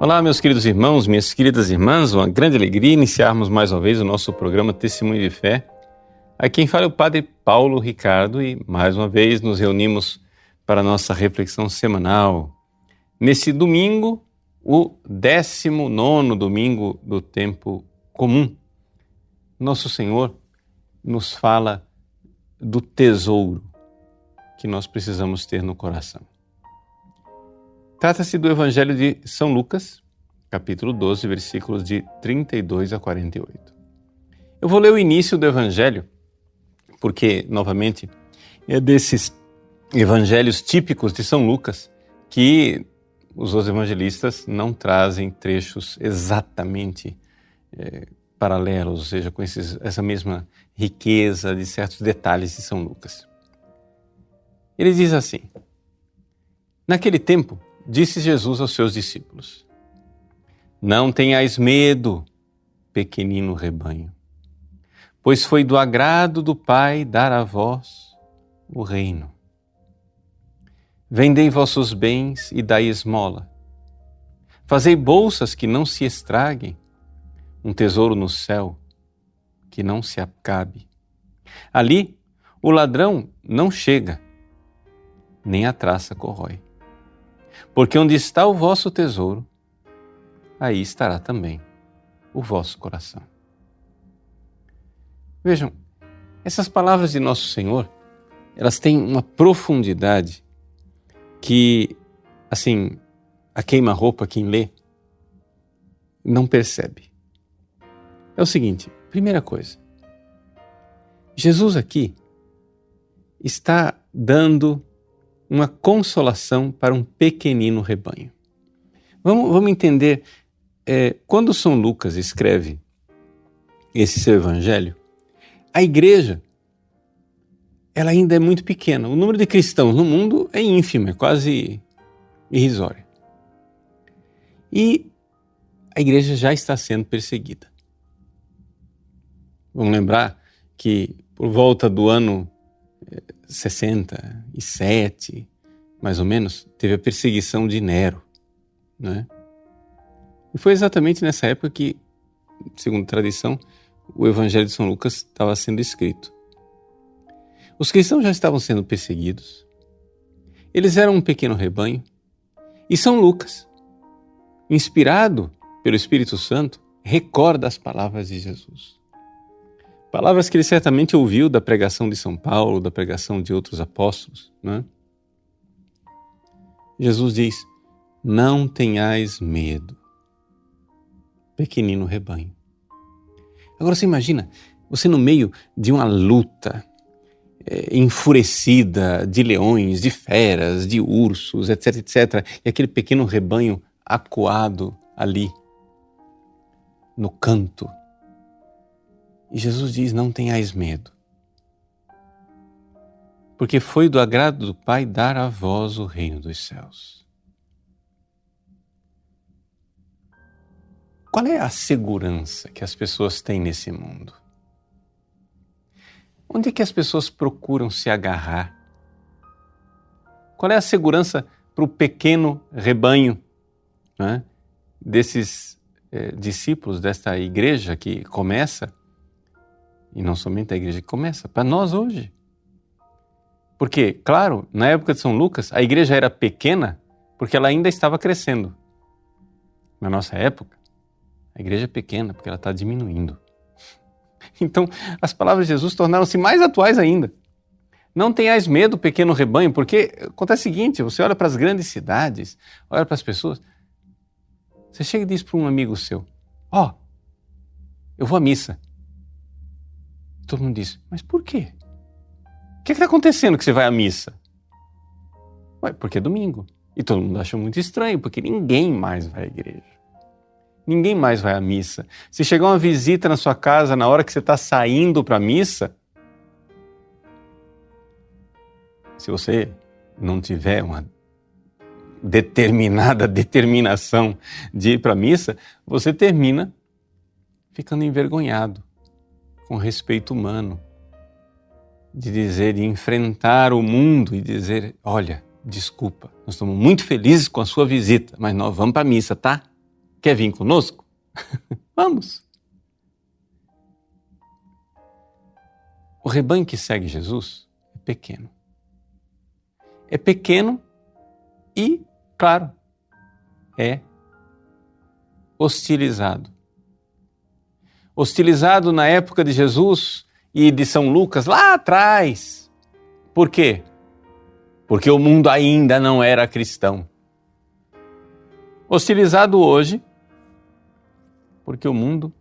Olá, meus queridos irmãos, minhas queridas irmãs, uma grande alegria iniciarmos mais uma vez o nosso programa Testemunho de Fé. Aqui quem fala é o Padre Paulo Ricardo e mais uma vez nos reunimos para a nossa reflexão semanal. Nesse domingo, o 19º domingo do tempo comum, Nosso Senhor nos fala do tesouro que nós precisamos ter no coração. Trata-se do Evangelho de São Lucas, capítulo 12, versículos de 32 a 48. Eu vou ler o início do Evangelho, porque, novamente, é desses evangelhos típicos de São Lucas que os outros evangelistas não trazem trechos exatamente paralelos, ou seja, com essa mesma riqueza de certos detalhes de São Lucas. Ele diz assim: naquele tempo, disse Jesus aos seus discípulos: não tenhais medo, pequenino rebanho, pois foi do agrado do Pai dar a vós o reino. Vendei vossos bens e dai esmola. Fazei bolsas que não se estraguem, um tesouro no céu que não se acabe. Ali o ladrão não chega, nem a traça corrói. Porque onde está o vosso tesouro, aí estará também o vosso coração. Vejam, essas palavras de Nosso Senhor, elas têm uma profundidade que, assim, a queima-roupa, quem lê, não percebe. É o seguinte, primeira coisa, Jesus aqui está dando uma consolação para um pequenino rebanho. Vamos entender, quando São Lucas escreve esse seu evangelho, a igreja, ela ainda é muito pequena. O número de cristãos no mundo é ínfimo, é quase irrisório. E a igreja já está sendo perseguida. Vamos lembrar que por volta do ano 67, mais ou menos, teve a perseguição de Nero, né? E foi exatamente nessa época que, segundo a tradição, o Evangelho de São Lucas estava sendo escrito. Os cristãos já estavam sendo perseguidos, eles eram um pequeno rebanho, e São Lucas, inspirado pelo Espírito Santo, recorda as palavras de Jesus. Palavras que ele certamente ouviu da pregação de São Paulo, da pregação de outros apóstolos, né? Jesus diz: não tenhais medo, pequenino rebanho. Agora você imagina, você no meio de uma luta enfurecida de leões, de feras, de ursos, etc, etc, e aquele pequeno rebanho acuado ali, no canto. E Jesus diz: não tenhais medo, porque foi do agrado do Pai dar a vós o reino dos céus. Qual é a segurança que as pessoas têm nesse mundo? Onde é que as pessoas procuram se agarrar? Qual é a segurança para o pequeno rebanho, né, desses discípulos desta igreja que começa? E não somente a igreja que começa, para nós hoje. Porque, claro, na época de São Lucas, a igreja era pequena porque ela ainda estava crescendo. Na nossa época, a igreja é pequena porque ela está diminuindo. Então, as palavras de Jesus tornaram-se mais atuais ainda. Não tenhais medo, pequeno rebanho, porque acontece o seguinte, você olha para as grandes cidades, olha para as pessoas, você chega e diz para um amigo seu: ó, eu vou à missa. Todo mundo diz: mas por quê? O que está acontecendo que você vai à missa? Ué, porque é domingo. E todo mundo acha muito estranho, porque ninguém mais vai à igreja. Ninguém mais vai à missa. Se chegar uma visita na sua casa na hora que você está saindo para a missa, se você não tiver uma determinação de ir para a missa, você termina ficando envergonhado, com respeito humano, de dizer, de enfrentar o mundo e dizer: olha, desculpa, nós estamos muito felizes com a sua visita, mas nós vamos para a missa, tá? Quer vir conosco? Vamos! O rebanho que segue Jesus é pequeno. É pequeno e, claro, é hostilizado. Hostilizado na época de Jesus e de São Lucas, lá atrás. Por quê? Porque o mundo ainda não era cristão. Hostilizado hoje, porque o mundo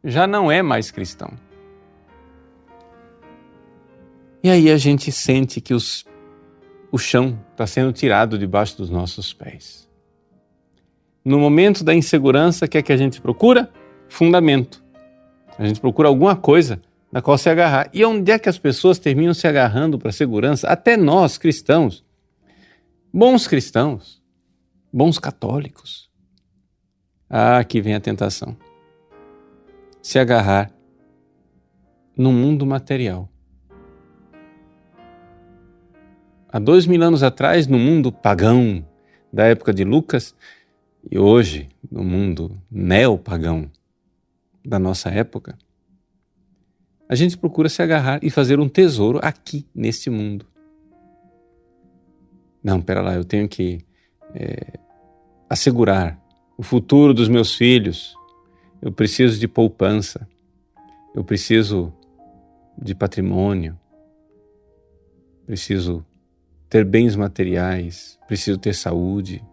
já não é mais cristão. E aí a gente sente que o chão está sendo tirado debaixo dos nossos pés. No momento da insegurança, o que é que a gente procura? Fundamento. A gente procura alguma coisa na qual se agarrar. E onde é que as pessoas terminam se agarrando para a segurança? Até nós, cristãos, bons católicos. Aqui vem a tentação. Se agarrar no mundo material. Há 2000 anos atrás, no mundo pagão da época de Lucas, e hoje, no mundo neopagão da nossa época, a gente procura se agarrar e fazer um tesouro aqui, neste mundo. Não, pera lá, eu tenho que assegurar o futuro dos meus filhos. Eu preciso de poupança. Eu preciso de patrimônio. Preciso ter bens materiais. Preciso ter saúde.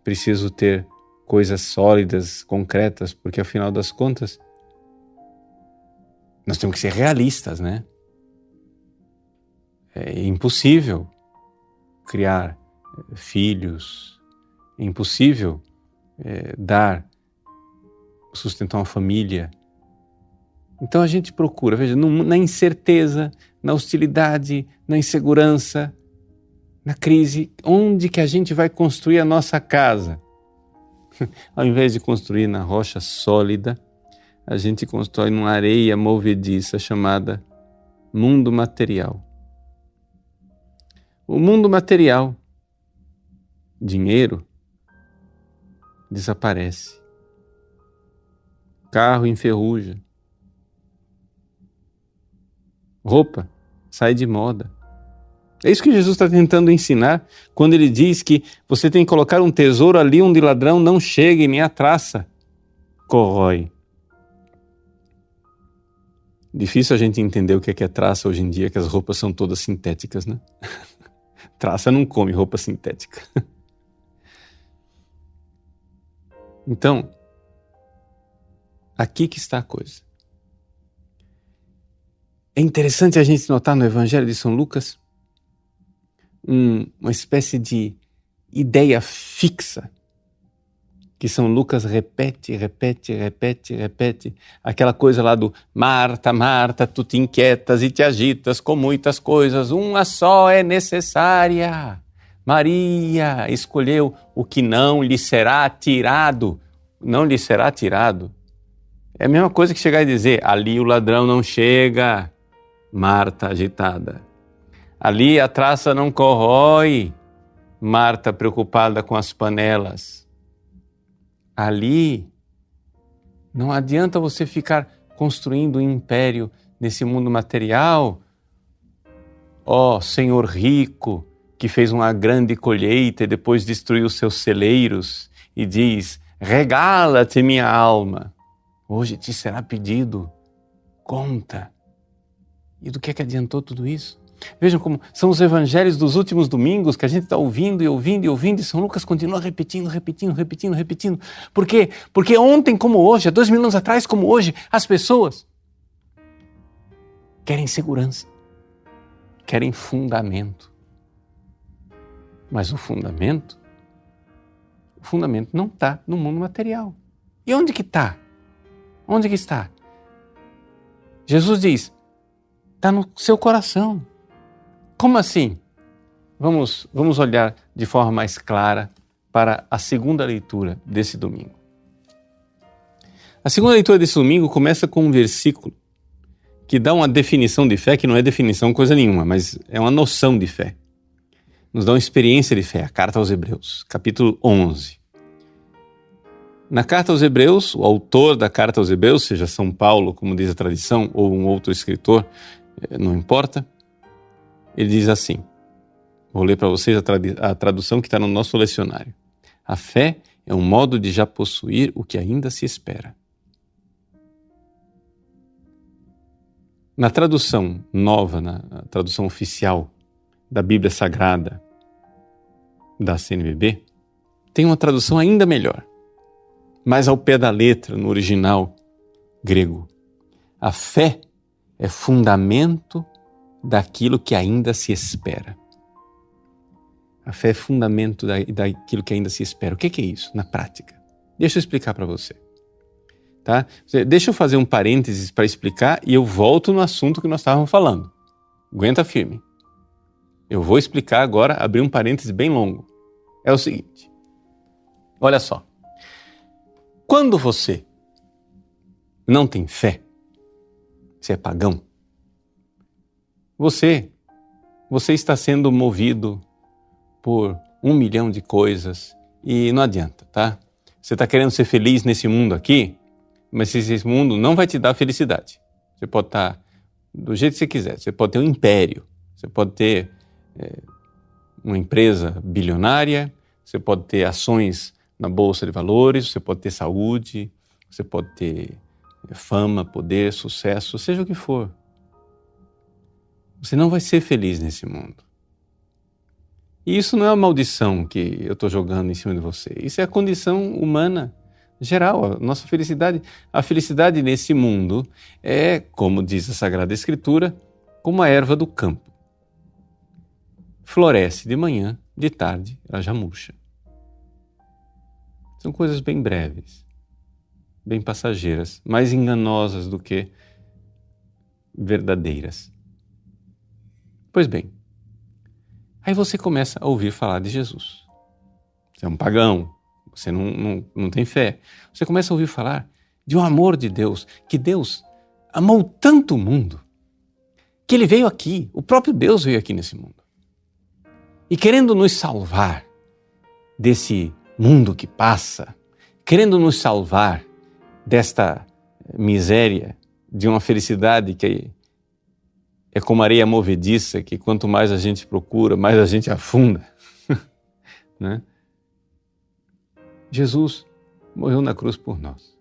Preciso ter coisas sólidas, concretas, porque afinal das contas, nós temos que ser realistas, né? É impossível criar filhos, é impossível sustentar uma família. Então a gente procura, veja, na incerteza, na hostilidade, na insegurança, na crise, onde que a gente vai construir a nossa casa? Ao invés de construir na rocha sólida, a gente constrói numa areia movediça chamada mundo material. O mundo material, dinheiro, desaparece. Carro enferruja. Roupa sai de moda. É isso que Jesus está tentando ensinar quando ele diz que você tem que colocar um tesouro ali onde ladrão não chega e nem a traça corrói. Difícil a gente entender o que é traça hoje em dia, que as roupas são todas sintéticas, né? Traça não come roupa sintética. Então, aqui que está a coisa. É interessante a gente notar no Evangelho de São Lucas uma espécie de ideia fixa que São Lucas repete. Aquela coisa lá do Marta, Marta, tu te inquietas e te agitas com muitas coisas, uma só é necessária. Maria escolheu o que não lhe será tirado. Não lhe será tirado. É a mesma coisa que chegar e dizer, ali o ladrão não chega. Marta agitada. Ali a traça não corrói. Marta preocupada com as panelas. Ali não adianta você ficar construindo um império nesse mundo material. Ó, Senhor rico, que fez uma grande colheita e depois destruiu seus celeiros e diz, regala-te minha alma. Hoje te será pedido conta. E do que adiantou tudo isso? Vejam como são os evangelhos dos últimos domingos que a gente está ouvindo e São Lucas continua repetindo. Por quê? Porque ontem como hoje, há 2000 anos atrás como hoje, as pessoas querem segurança, querem fundamento. Mas o fundamento não está no mundo material. E onde que está? Onde que está? Jesus diz, está no seu coração. Como assim? Vamos olhar de forma mais clara para a segunda leitura desse domingo. A segunda leitura desse domingo começa com um versículo que dá uma definição de fé, que não é definição coisa nenhuma, mas é uma noção de fé. Nos dá uma experiência de fé, a carta aos Hebreus, capítulo 11. Na carta aos Hebreus, o autor da carta aos Hebreus, seja São Paulo, como diz a tradição, ou um outro escritor, não importa, ele diz assim, vou ler para vocês a tradução que está no nosso lecionário. A fé é um modo de já possuir o que ainda se espera. Na tradução nova, na tradução oficial da Bíblia Sagrada da CNBB, tem uma tradução ainda melhor, mais ao pé da letra, no original grego. A fé é fundamento daquilo que ainda se espera. A fé é fundamento daquilo que ainda se espera. O que é isso na prática? Deixa eu explicar para você. Tá? Deixa eu fazer um parênteses para explicar e eu volto no assunto que nós estávamos falando. Aguenta firme. Eu vou explicar agora, abrir um parêntese bem longo. É o seguinte. Olha só. Quando você não tem fé, você é pagão, você está sendo movido por 1 milhão de coisas e não adianta, tá? Você está querendo ser feliz nesse mundo aqui, mas esse mundo não vai te dar felicidade. Você pode estar do jeito que você quiser, você pode ter um império, você pode ter uma empresa bilionária, você pode ter ações na Bolsa de Valores, você pode ter saúde, você pode ter fama, poder, sucesso, seja o que for. Você não vai ser feliz nesse mundo. E isso não é uma maldição que eu estou jogando em cima de você. Isso é a condição humana geral, a nossa felicidade. A felicidade nesse mundo é, como diz a Sagrada Escritura, como a erva do campo. Floresce de manhã, de tarde ela já murcha. São coisas bem breves, bem passageiras, mais enganosas do que verdadeiras. Pois bem, aí você começa a ouvir falar de Jesus. Você é um pagão, você não tem fé. Você começa a ouvir falar de um amor de Deus, que Deus amou tanto o mundo, que Ele veio aqui, o próprio Deus veio aqui nesse mundo. E querendo nos salvar desse mundo que passa, querendo nos salvar desta miséria, de uma felicidade que é como areia movediça, que quanto mais a gente procura, mais a gente afunda. Né? Jesus morreu na cruz por nós.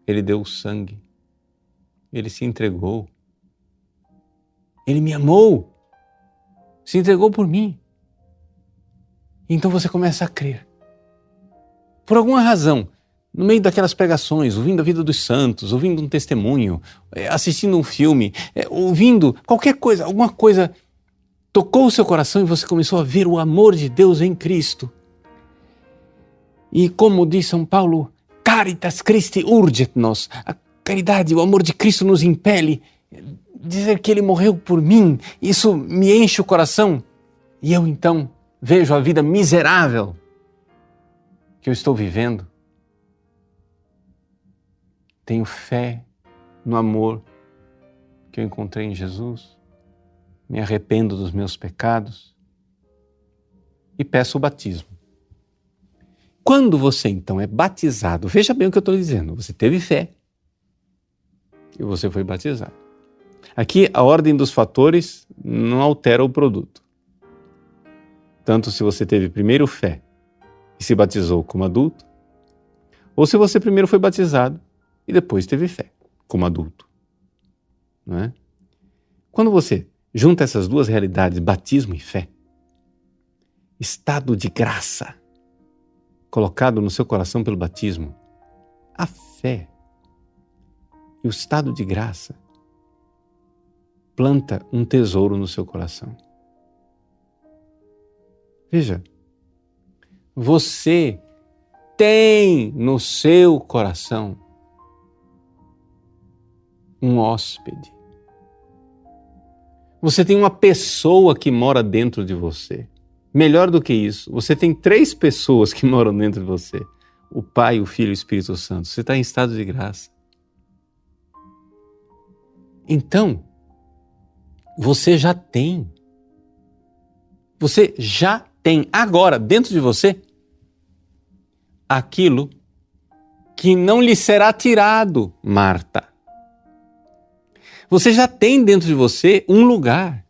Ele deu o sangue. Ele se entregou. Ele me amou. Se entregou por mim. Então você começa a crer. Por alguma razão, no meio daquelas pregações, ouvindo a vida dos santos, ouvindo um testemunho, assistindo um filme, ouvindo qualquer coisa, alguma coisa tocou o seu coração e você começou a ver o amor de Deus em Cristo. E como diz São Paulo, Caritas Christi urget nos, a caridade, o amor de Cristo nos impele, dizer que Ele morreu por mim, isso me enche o coração e eu então vejo a vida miserável que eu estou vivendo. Tenho fé no amor que eu encontrei em Jesus, me arrependo dos meus pecados e peço o batismo. Quando você então é batizado, veja bem o que eu estou dizendo, você teve fé e você foi batizado. Aqui a ordem dos fatores não altera o produto. Tanto se você teve primeiro fé e se batizou como adulto, ou se você primeiro foi batizado e depois teve fé como adulto. Não é? Quando você junta essas duas realidades, batismo e fé, estado de graça colocado no seu coração pelo batismo, a fé e o estado de graça planta um tesouro no seu coração. Veja, você tem no seu coração um hóspede. Você tem uma pessoa que mora dentro de você. Melhor do que isso, você tem 3 pessoas que moram dentro de você. O Pai, o Filho e o Espírito Santo. Você está em estado de graça. Então, você já tem. Você já tem agora dentro de você aquilo que não lhe será tirado, Marta. Você já tem dentro de você um lugar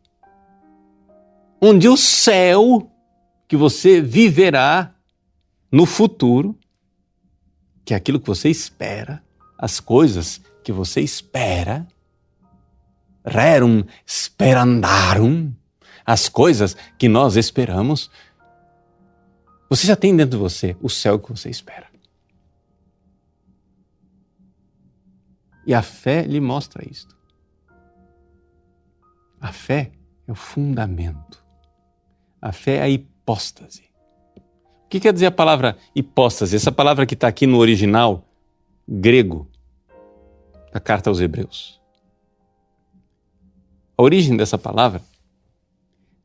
onde o céu que você viverá no futuro, que é aquilo que você espera, as coisas que você espera, rerum sperandarum, as coisas que nós esperamos, você já tem dentro de você o céu que você espera. E a fé lhe mostra isto. A fé é o fundamento. A fé é a hipóstase. O que quer dizer a palavra hipóstase? Essa palavra que está aqui no original grego da carta aos Hebreus. A origem dessa palavra,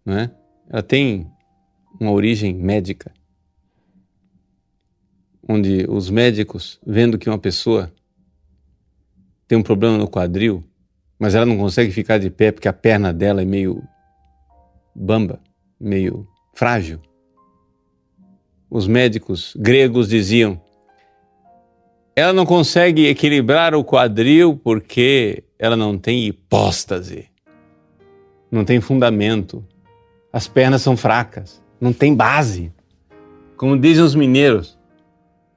não é? Ela tem uma origem médica, onde os médicos, vendo que uma pessoa tem um problema no quadril, mas ela não consegue ficar de pé porque a perna dela é meio bamba, meio frágil. Os médicos gregos diziam: ela não consegue equilibrar o quadril porque ela não tem hipóstase, não tem fundamento, as pernas são fracas, não tem base. Como dizem os mineiros,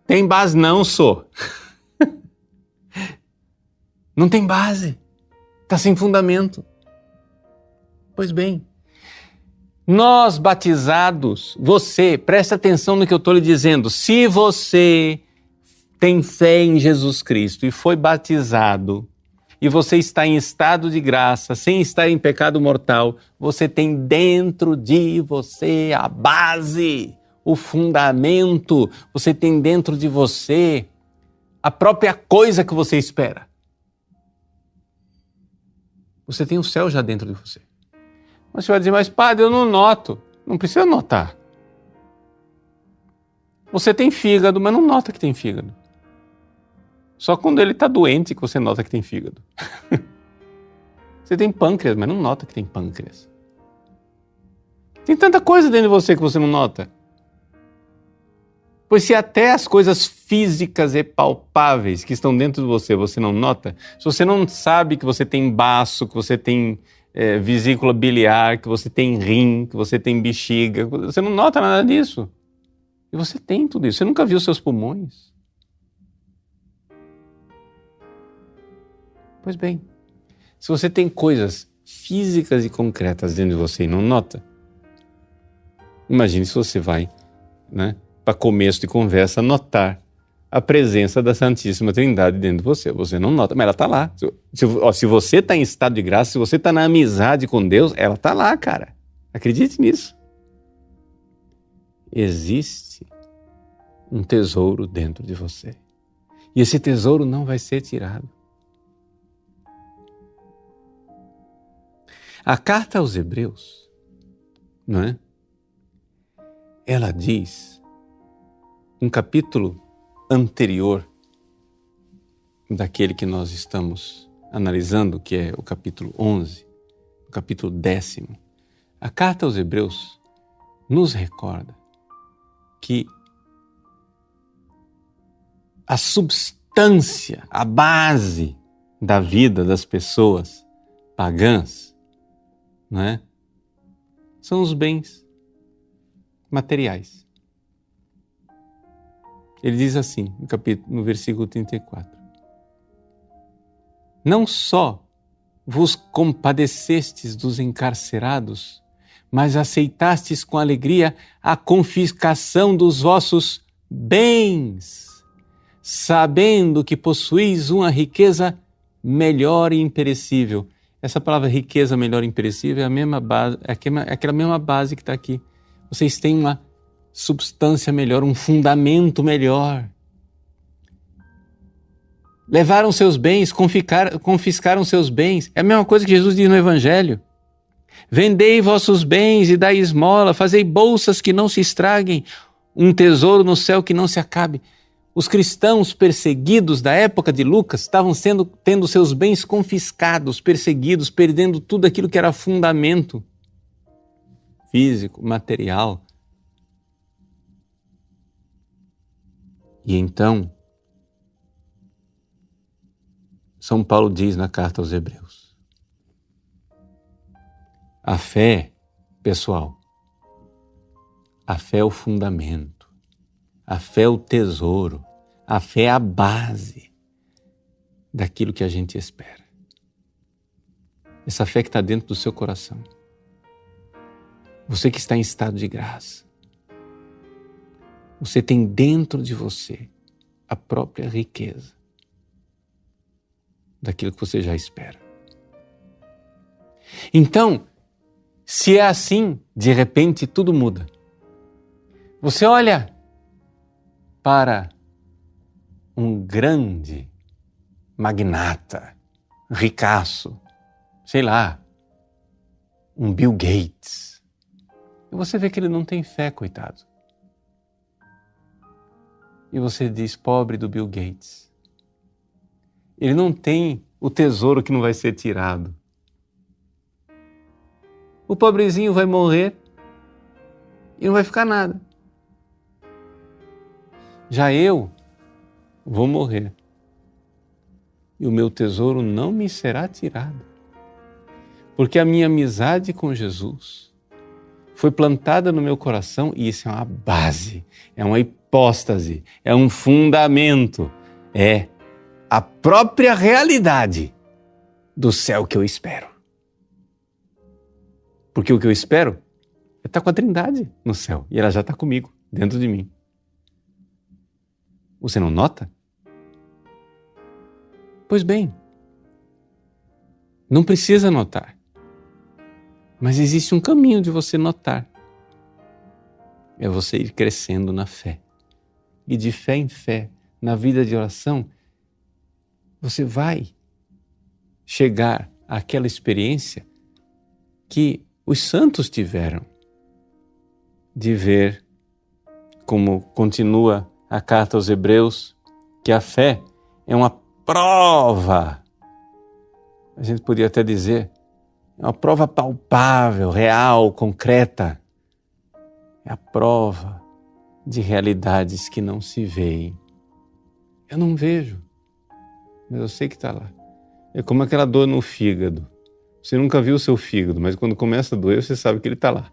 tem base não, sou. Não tem base, está sem fundamento. Pois bem, nós batizados, você, presta atenção no que eu estou lhe dizendo, se você tem fé em Jesus Cristo e foi batizado, e você está em estado de graça, sem estar em pecado mortal, você tem dentro de você a base, o fundamento, você tem dentro de você a própria coisa que você espera. Você tem o céu já dentro de você. Mas você vai dizer: mas padre, eu não noto. Não precisa notar. Você tem fígado, mas não nota que tem fígado. Só quando ele está doente que você nota que tem fígado. Você tem pâncreas, mas não nota que tem pâncreas. Tem tanta coisa dentro de você que você não nota. Pois se até as coisas físicas e palpáveis que estão dentro de você, você não nota, se você não sabe que você tem baço, que você tem vesícula biliar, que você tem rim, que você tem bexiga, você não nota nada disso. E você tem tudo isso. Você nunca viu seus pulmões? Pois bem, se você tem coisas físicas e concretas dentro de você e não nota, imagine se você vai, para começo de conversa, notar a presença da Santíssima Trindade dentro de você. Você não nota, mas ela está lá. Se você está em estado de graça, se você está na amizade com Deus, ela está lá, cara. Acredite nisso. Existe um tesouro dentro de você. E esse tesouro não vai ser tirado. A carta aos Hebreus, não é? Ela diz, um capítulo anterior daquele que nós estamos analisando, que é o capítulo 11, o capítulo 10º, a carta aos Hebreus nos recorda que a substância, a base da vida das pessoas pagãs, não é? São os bens materiais. Ele diz assim, no versículo 34. Não só vos compadecestes dos encarcerados, mas aceitastes com alegria a confiscação dos vossos bens, sabendo que possuís uma riqueza melhor e imperecível. Essa palavra riqueza melhor e imperecível é a mesma base, aquela mesma base que está aqui. Vocês têm uma substância melhor, um fundamento melhor. Levaram seus bens, confiscaram seus bens. É a mesma coisa que Jesus diz no Evangelho. Vendei vossos bens e dai esmola, fazei bolsas que não se estraguem, um tesouro no céu que não se acabe. Os cristãos perseguidos da época de Lucas estavam tendo seus bens confiscados, perseguidos, perdendo tudo aquilo que era fundamento físico, material. E então, São Paulo diz na carta aos Hebreus, a fé, pessoal, a fé é o fundamento, a fé é o tesouro, a fé é a base daquilo que a gente espera. Essa fé que está dentro do seu coração. Você que está em estado de graça. Você tem dentro de você a própria riqueza daquilo que você já espera. Então, se é assim, de repente tudo muda. Você olha para um grande magnata, ricaço, sei lá, um Bill Gates. E você vê que ele não tem fé, coitado. E você diz, pobre do Bill Gates. Ele não tem o tesouro que não vai ser tirado. O pobrezinho vai morrer e não vai ficar nada. Já eu vou morrer. E o meu tesouro não me será tirado. Porque a minha amizade com Jesus foi plantada no meu coração e isso é uma base, é uma hipóstase, é um fundamento, é a própria realidade do céu que eu espero. Porque o que eu espero é estar com a Trindade no céu e ela já está comigo, dentro de mim. Você não nota? Pois bem, não precisa notar. Mas existe um caminho de você notar. É você ir crescendo na fé. E de fé em fé, na vida de oração, você vai chegar àquela experiência que os santos tiveram. De ver, como continua a carta aos Hebreus, que a fé é uma prova. A gente podia até dizer, é uma prova palpável, real, concreta. É a prova de realidades que não se veem. Eu não vejo, mas eu sei que está lá. É como aquela dor no fígado. Você nunca viu o seu fígado, mas quando começa a doer, você sabe que ele está lá.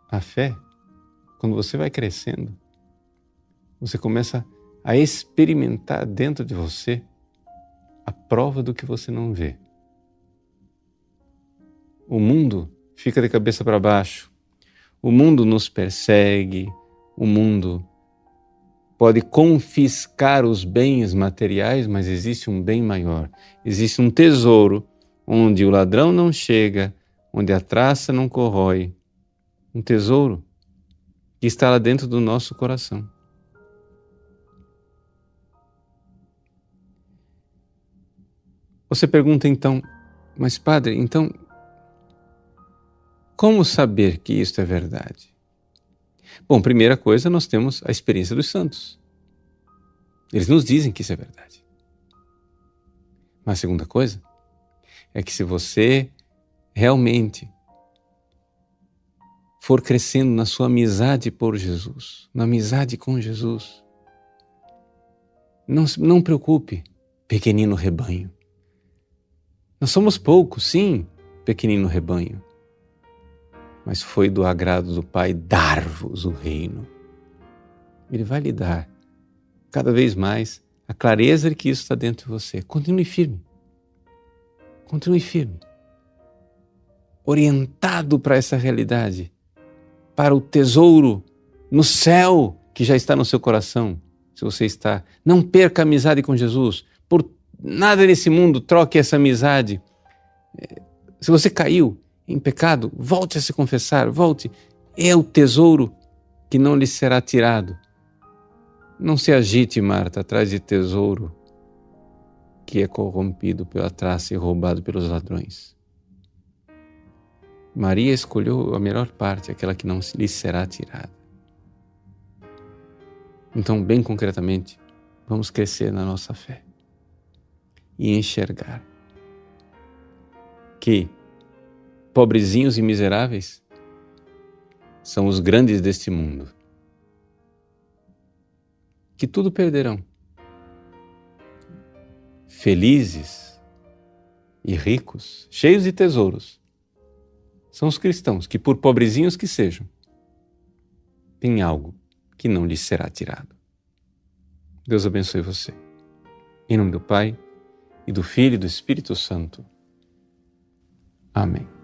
A fé, quando você vai crescendo, você começa a experimentar dentro de você a prova do que você não vê. O mundo fica de cabeça para baixo. O mundo nos persegue. O mundo pode confiscar os bens materiais, mas existe um bem maior. Existe um tesouro onde o ladrão não chega, onde a traça não corrói. Um tesouro que está lá dentro do nosso coração. Você pergunta então, mas padre, então como saber que isto é verdade? Bom, primeira coisa, nós temos a experiência dos santos. Eles nos dizem que isso é verdade. Mas a segunda coisa é que se você realmente for crescendo na sua amizade por Jesus, na amizade com Jesus, não preocupe, pequenino rebanho. Nós somos poucos, sim, pequenino rebanho. Mas foi do agrado do Pai dar-vos o reino. Ele vai lhe dar cada vez mais a clareza de que isso está dentro de você. Continue firme. Continue firme. Orientado para essa realidade, para o tesouro no céu que já está no seu coração. Se você está, não perca a amizade com Jesus. Por nada nesse mundo troque essa amizade. Se você caiu em pecado, volte a se confessar, volte. É o tesouro que não lhe será tirado. Não se agite, Marta, atrás de tesouro que é corrompido pela traça e roubado pelos ladrões. Maria escolheu a melhor parte, aquela que não lhe será tirada. Então, bem concretamente, vamos crescer na nossa fé e enxergar que pobrezinhos e miseráveis são os grandes deste mundo. que tudo perderão. Felizes e ricos, cheios de tesouros, são os cristãos que, por pobrezinhos que sejam, têm algo que não lhes será tirado. Deus abençoe você. Em nome do Pai, e do Filho e do Espírito Santo. Amém.